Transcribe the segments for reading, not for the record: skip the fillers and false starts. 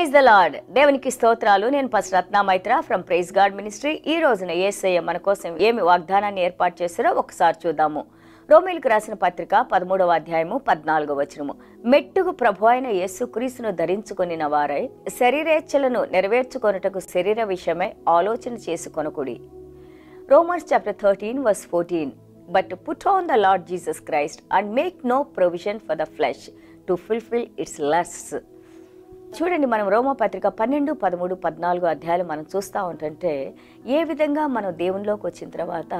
Praise the lord. దేవునికి స్తోత్రాలు. నేను pastor Ratna Maitra from praise God ministry. ఈ రోజున యేసయ్య మన కోసం ఏమి వాగ్దానాన్ని ఏర్పాటు చేశారో ఒకసారి చూద్దాము. రోమీయులకు రాసిన పత్రిక 13వ అధ్యాయము 14వ వచనము. మెట్టుకు ప్రభు అయిన యేసుక్రీస్తును ధరించుకొనిన వారై శరీరేచ్ఛలను నెరవేర్చుకొనుటకు శరీర విషయమై ఆలోచన చేసుకొనకుడి. Romans chapter 13 verse 14. But put on the Lord Jesus Christ and make no provision for the flesh to fulfill its lusts. చూడండి, మనం రోమా పత్రిక 12, 13, 14 అధ్యాయాలు మనం చూస్తూ ఉంటుంటే ఏ విధంగా మనం దేవునిలోకి వచ్చిన తర్వాత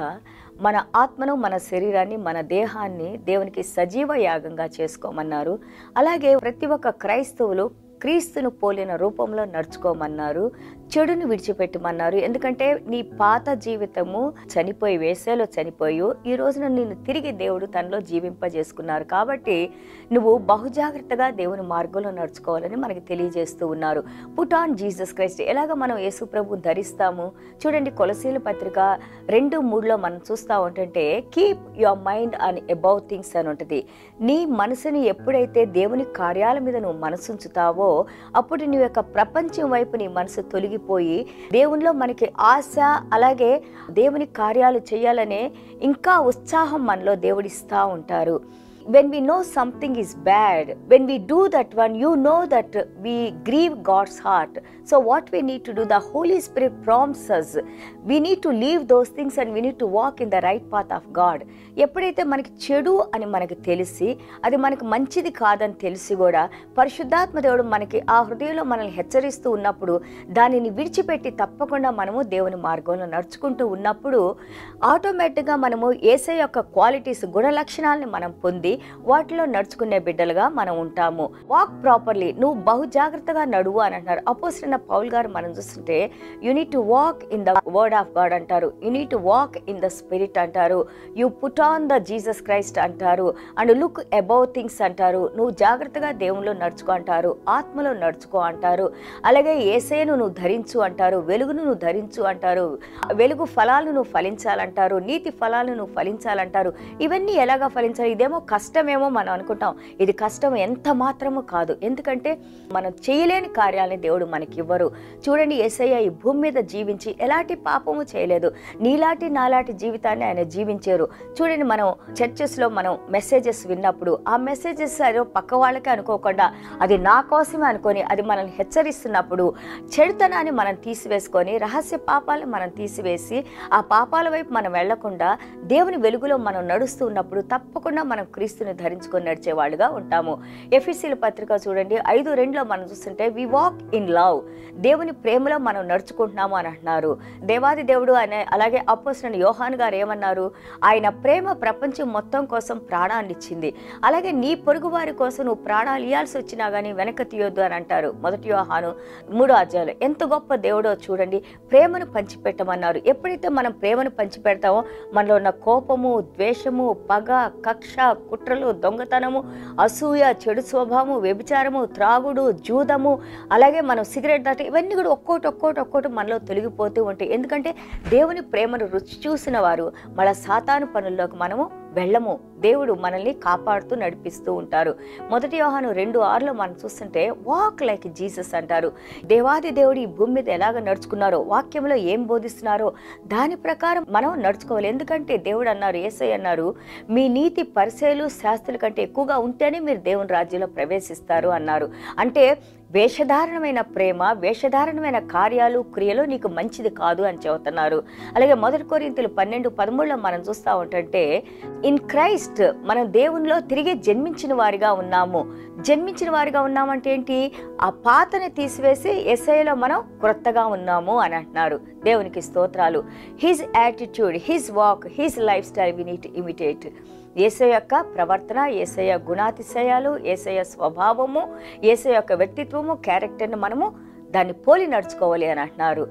మన ఆత్మను, మన శరీరాన్ని, మన దేహాన్ని దేవునికి సజీవ యాగంగా చేసుకోమన్నారు. అలాగే ప్రతి ఒక్క క్రైస్తవులు క్రీస్తును పోలిన రూపంలో నడుచుకోమన్నారు. చెడును విడిచిపెట్టమన్నారు. ఎందుకంటే నీ పాత జీవితము చనిపోయి, వేసేలో చనిపోయి ఈ రోజున నిన్ను తిరిగి దేవుడు తనలో జీవింపజేసుకున్నారు. కాబట్టి నువ్వు బహుజాగ్రత్తగా దేవుని మార్గంలో నడుచుకోవాలని మనకి తెలియజేస్తూ ఉన్నారు. Put on Jesus Christ. ఎలాగ మనం యేసు ప్రభువుని ధరిస్తాము? చూడండి, కొలసీల పత్రిక 2:3 మనం చూస్తూ ఉంటుంటే keep your mind on above things అని ఉంటుంది. నీ మనసుని ఎప్పుడైతే దేవుని కార్యాల మీద నువ్వు మనసు ఉంచుతావో అప్పుడు నీ యొక్క ప్రపంచం వైపు నీ మనసు తొలగిపోయి దేవునిలో మనకి ఆశ, అలాగే దేవుని కార్యాలు చేయాలనే ఇంకా ఉత్సాహం మనలో దేవుడిస్తూ ఉంటారు. When we know something is bad, when we do that one, you know that we grieve God's heart. So what we need to do, the Holy Spirit prompts us. We need to leave those things and we need to walk in the right path of God. ఎప్పుడైతే మనకి చెడు అని మనకి తెలిసి అది మనకు మంచిది కాదని తెలిసి కూడా పరిశుద్ధాత్మ దేవుడు మనకి ఆ హృదయంలో మనల్ని హెచ్చరిస్తూ ఉన్నప్పుడు దానిని విడిచిపెట్టి తప్పకుండా మనము దేవుని మార్గంలో నడుచుకుంటూ ఉన్నప్పుడు ఆటోమేటిక్గా మనము యేసయ్య యొక్క క్వాలిటీస్, గుణ లక్షణాలని మనం పొంది వాటిలో నడుచుకునే బిడ్డలుగా మనం ఉంటాము. Walk properly. నువ్వు బహు జాగ్రత్తగా నడువు అని అంటున్నారు. అపోస్తలుడైన పౌలు గారు మనం చూస్తుంటే you need to walk in the word of god అంటారు. You need to walk in the spirit అంటారు. You put on the Jesus Christ అంటారు. అండ్ లుక్ అబౌవ్ థింగ్స్ అంటారు. నువ్వు జాగ్రత్తగా దేవునిలో నడుచుకో అంటారు. ఆత్మలో నడుచుకో అంటారు. అలాగే యేసయ్యను నువ్వు ధరించు అంటారు. వెలుగును నువ్వు ధరించు అంటారు. వెలుగు ఫలాలను నువ్వు ఫలించాలంటారు. నీతి ఫలాలను నువ్వు ఫలించాలంటారు. ఇవన్నీ ఎలాగా ఫలించాలి? ఇదేమో కష్టమేమో మనం అనుకుంటాం. ఇది కష్టం ఎంత మాత్రము కాదు. ఎందుకంటే మనం చేయలేని కార్యాలని దేవుడు మనకి ఇవ్వరు. చూడండి, యేసయ్య ఈ భూమి మీద జీవించి ఎలాంటి పాపము చేయలేదు. నీలాంటి నాలాంటి జీవితాన్ని ఆయన జీవించారు. చూడండి, మనం చర్చెస్లో మనం మెసేజెస్ విన్నప్పుడు ఆ మెసేజెస్ ఏదో పక్క వాళ్ళకే అనుకోకుండా అది నా కోసమే అనుకొని అది మనల్ని హెచ్చరిస్తున్నప్పుడు చెడుతనాన్ని మనం తీసివేసుకొని రహస్య పాపాలను మనం తీసివేసి ఆ పాపాల వైపు మనం వెళ్లకుండా దేవుని వెలుగులో మనం నడుస్తూ ఉన్నప్పుడు తప్పకుండా మనం క్రీస్తుని ధరించుకొని నడిచేవాళ్ళుగా ఉంటాము. ఎఫెసీల పత్రిక చూడండి 5:2 మనం చూస్తుంటే వి వాక్ ఇన్ లవ్. దేవుని ప్రేమలో మనం నడుచుకుంటున్నాము అని అంటున్నారు. దేవాది దేవుడు అనే అలాగే అపోస్తలుడైన యోహాను గారు ఏమన్నారు? ఆయన ప్రేమ ప్రపంచం మొత్తం కోసం ప్రాణాన్ని ఇచ్చింది. అలాగే నీ పొరుగు వారి కోసం నువ్వు ప్రాణాలు ఇవ్వాల్సి వచ్చినా కానీ వెనక తీయొద్దు అని అంటారు. 1 యోహాను 3వ అధ్యాయంలో. ఎంత గొప్ప దేవుడో చూడండి. ప్రేమను పంచిపెట్టమన్నారు. ఎప్పుడైతే మనం ప్రేమను పంచిపెడతామో మనలో ఉన్న కోపము, ద్వేషము, పగ, కక్ష, కుట్రలు, దొంగతనము, అసూయ, చెడు స్వభావము, వ్యభిచారము, త్రాగుడు, జూదము, అలాగే మనం సిగరెట్ దాటి ఇవన్నీ కూడా ఒక్కోటి మనలో తొలగిపోతూ ఉంటాయి. ఎందుకంటే దేవుని ప్రేమను రుచి చూసిన వారు మళ్ళా సాతాను పనుల్లోకి మనము వెళ్ళము. దేవుడు మనల్ని కాపాడుతూ నడిపిస్తూ ఉంటారు. 1 యోహాను 2:6 మనం చూస్తుంటే వాక్ లైక్ జీసస్ అంటారు. దేవాది దేవుడు ఈ భూమి మీద ఎలాగ నడుచుకున్నారో, వాక్యంలో ఏం బోధిస్తున్నారో దాని ప్రకారం మనం నడుచుకోవాలి. ఎందుకంటే దేవుడు అన్నారు, యేసయ్య అన్నారు, మీ నీతి పరిసయ్యులు శాస్త్రుల కంటే ఎక్కువగా ఉంటేనే మీరు దేవుని రాజ్యంలో ప్రవేశిస్తారు అన్నారు. అంటే వేషధారణమైన ప్రేమ, వేషధారణమైన కార్యాలు, క్రియలు నీకు మంచిది కాదు అని చెబుతున్నారు. అలాగే 1 కొరింథీయులు 12:13 మనం చూస్తూ ఉంటుంటే ఇన్ క్రైస్ట్ మనం దేవునిలో తిరిగి జన్మించిన వారిగా ఉన్నాము. జన్మించిన వారిగా ఉన్నామంటే ఏంటి? ఆ పాతని తీసివేసి యేసయ్యలో మనం క్రొత్తగా ఉన్నాము అని అంటున్నారు. దేవునికి స్తోత్రాలు. His attitude, his walk, his lifestyle we need to imitate. Yesayya యొక్క ప్రవర్తన, యేసయ్య గుణాతిశయాలు, యేసయ్య స్వభావము, యేసయ్య యొక్క వ్యక్తిత్వము, క్యారెక్టర్ని మనము దాన్ని పోలి నడుచుకోవాలి అని అంటున్నారు.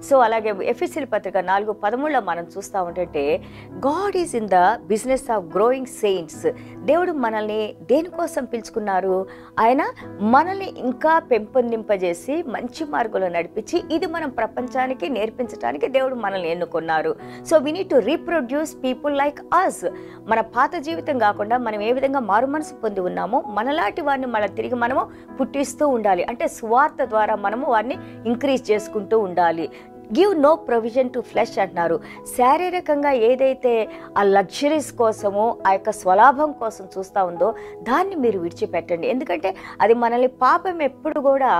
సో అలాగే ఎఫెసీయుల పత్రిక 4:13 మనం చూస్తూ ఉంటే God is in the business of growing saints. దేవుడు మనల్ని దేనికోసం పిలుచుకున్నారు? ఆయన మనల్ని ఇంకా పెంపొందింపజేసి మంచి మార్గంలో నడిపించి ఇది మనం ప్రపంచానికి నేర్పించడానికి దేవుడు మనల్ని ఎన్నుకున్నారు. So we need to reproduce people like us. మన పాత జీవితం కాకుండా మనం ఏ విధంగా మారు మనసు పొంది ఉన్నామో మనలాంటి వారిని మళ్ళీ తిరిగి మనము పుట్టిస్తూ ఉండాలి. అంటే సువార్త ద్వారా మనము వారిని ఇంక్రీజ్ చేసుకుంటూ ఉండాలి. Give no provision to flesh అంటున్నారు. శారీరకంగా ఏదైతే ఆ లగ్జరీస్ కోసమో ఆ యొక్క స్వలాభం కోసం చూస్తూ ఉందో దాన్ని మీరు విడిచిపెట్టండి. ఎందుకంటే అది మనల్ని పాపం ఎప్పుడు కూడా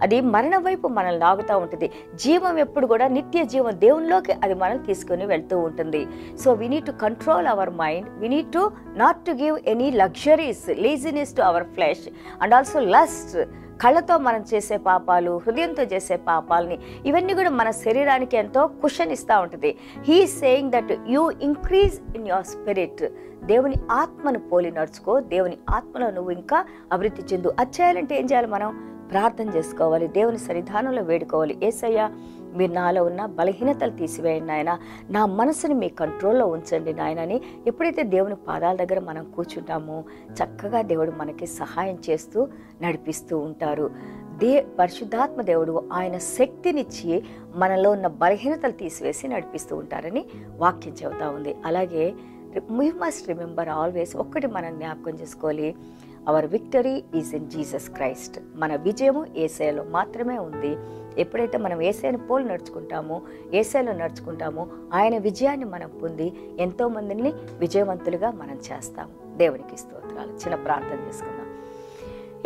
అది మరణం వైపు మనల్ని లాగుతూ ఉంటుంది. జీవం ఎప్పుడు కూడా నిత్య జీవం దేవునిలోకి అది మనల్ని తీసుకొని వెళ్తూ ఉంటుంది. So we need to control our mind. We need to not to give any luxuries laziness to our flesh and also lust. కళ్ళతో మనం చేసే పాపాలు, హృదయంతో చేసే పాపాలని ఇవన్నీ కూడా మన శరీరానికి ఎంతో కుషన్ ఇస్తూ ఉంటుంది. He saying that you increase in your spirit. దేవుని ఆత్మను పోలి నడుచుకో, దేవుని ఆత్మలో నువ్వు ఇంకా అభివృద్ధి చెందు. అది చేయాలంటే ఏం చేయాలి? మనం ప్రార్థన చేసుకోవాలి, దేవుని సన్నిధానంలో వేడుకోవాలి. యేసయ్యా, మీరు నాలో ఉన్న బలహీనతలు తీసివేయండి నాయన, నా మనసుని మీ కంట్రోల్లో ఉంచండి నాయన అని ఎప్పుడైతే దేవుని పాదాల దగ్గర మనం కూర్చుంటామో చక్కగా దేవుడు మనకి సహాయం చేస్తూ నడిపిస్తూ ఉంటారు. పరిశుద్ధాత్మ దేవుడు ఆయన శక్తినిచ్చి మనలో ఉన్న బలహీనతలు తీసివేసి నడిపిస్తూ ఉంటారని వాక్యం చెబుతా ఉంది. అలాగే we must remember always, ఒక్కటి మనం జ్ఞాపకం చేసుకోవాలి, our victory is in Jesus Christ. మన విజయము యేసయ్యలో మాత్రమే ఉంది. ఎప్పుడైతే మనం యేసయ్యను పోలి నడుచుకుంటామో, యేసయ్యలో నడుచుకుంటామో ఆయన విజయాన్ని మనం పొంది ఎంతోమందిని విజయవంతులుగా మనం చేస్తాము. దేవునికి స్తోత్రాలు. చిన్న ప్రార్థన చేసుకుందాం.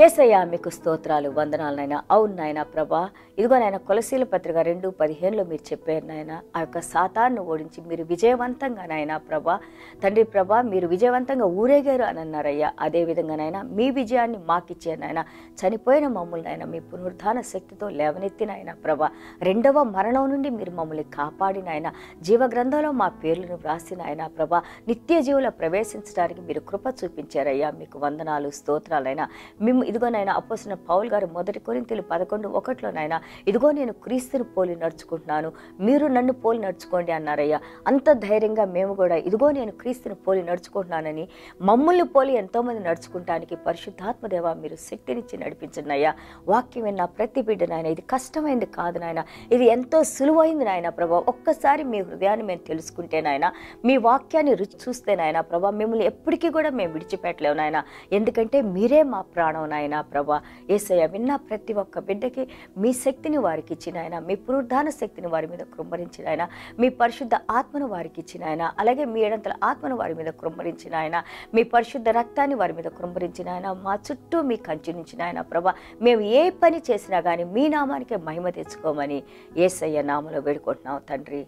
యేసయ్యా, మీకు స్తోత్రాలు, వందనాలు నాయన. అవును నాయన ప్రభా, ఇదిగో నాయన కొలసీల పత్రిక 2:15 మీరు చెప్పారు నాయన, ఆ యొక్క సాతాను ఓడించి మీరు విజయవంతంగా నాయన ప్రభా, తండ్రి ప్రభా, మీరు విజయవంతంగా ఊరేగారు అని అన్నారయ్యా. అదేవిధంగా నాయన మీ విజయాన్ని మాకిచ్చారు నాయన. చనిపోయిన మమ్మల్ని నాయన మీ పునరుద్ధాన శక్తితో లేవనెత్తిన ఆయన ప్రభా, రెండవ మరణం నుండి మీరు మమ్మల్ని కాపాడిన ఆయన, జీవగ్రంథంలో మా పేర్లను వ్రాసిన ఆయన ప్రభా, నిత్య జీవులో ప్రవేశించడానికి మీరు కృప చూపించారయ్యా. మీకు వందనాలు, స్తోత్రాలైనా. మేము ఇదిగో నాయన అపోస్తలుడైన పౌలు గారు 1 కొరింథీయులు 11:1 నాయన, ఇదిగో నేను క్రీస్తుని పోలి నడుచుకుంటున్నాను, మీరు నన్ను పోలి నడుచుకోండి అన్నారయ్యా. అంత ధైర్యంగా మేము కూడా ఇదిగో నేను క్రీస్తుని పోలి నడుచుకుంటున్నానని మమ్మల్ని పోలి ఎంతోమంది నడుచుకుంటానికి పరిశుద్ధాత్మదేవ మీరు శక్తినిచ్చి నడిపించండి అయ్యా. వాక్యం విన్న ప్రతి బిడ్డ నాయన, ఇది కష్టమైంది కాదు నాయన, ఇది ఎంతో సులువైంది నాయన ప్రభా. ఒక్కసారి మీ హృదయాన్ని మేము తెలుసుకుంటే నాయన, మీ వాక్యాన్ని రుచి చూస్తే నాయన ప్రభా, మిమ్మల్ని ఎప్పటికీ కూడా మేము విడిచిపెట్టలేవు నాయన. ఎందుకంటే మీరే మా ప్రాణం నాయన ప్రభా. యేసయ్య, విన్న ప్రతి ఒక్క బిడ్డకి మీ శక్తిని వారికి ఇచ్చిన ఆయన, మీ పునరుద్ధాన శక్తిని వారి మీద కృమ్మరించిన ఆయన, మీ పరిశుద్ధ ఆత్మను వారికి ఇచ్చిన ఆయన, అలాగే మీ ఏడంతల ఆత్మను వారి మీద కృమ్మరించిన ఆయన, మీ పరిశుద్ధ రక్తాన్ని వారి మీద కృమ్మరించిన ఆయన, మా చుట్టూ మీ కంచునించిన ఆయన ప్రభా. మేము ఏ పని చేసినా కానీ మీ నామానికే మహిమ తెచ్చుకోమని యేసయ్య నామములో వేడుకుంటున్నాం తండ్రి.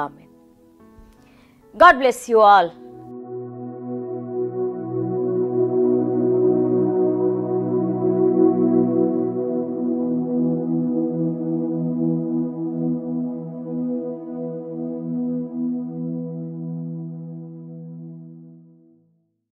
Amen. God bless you all.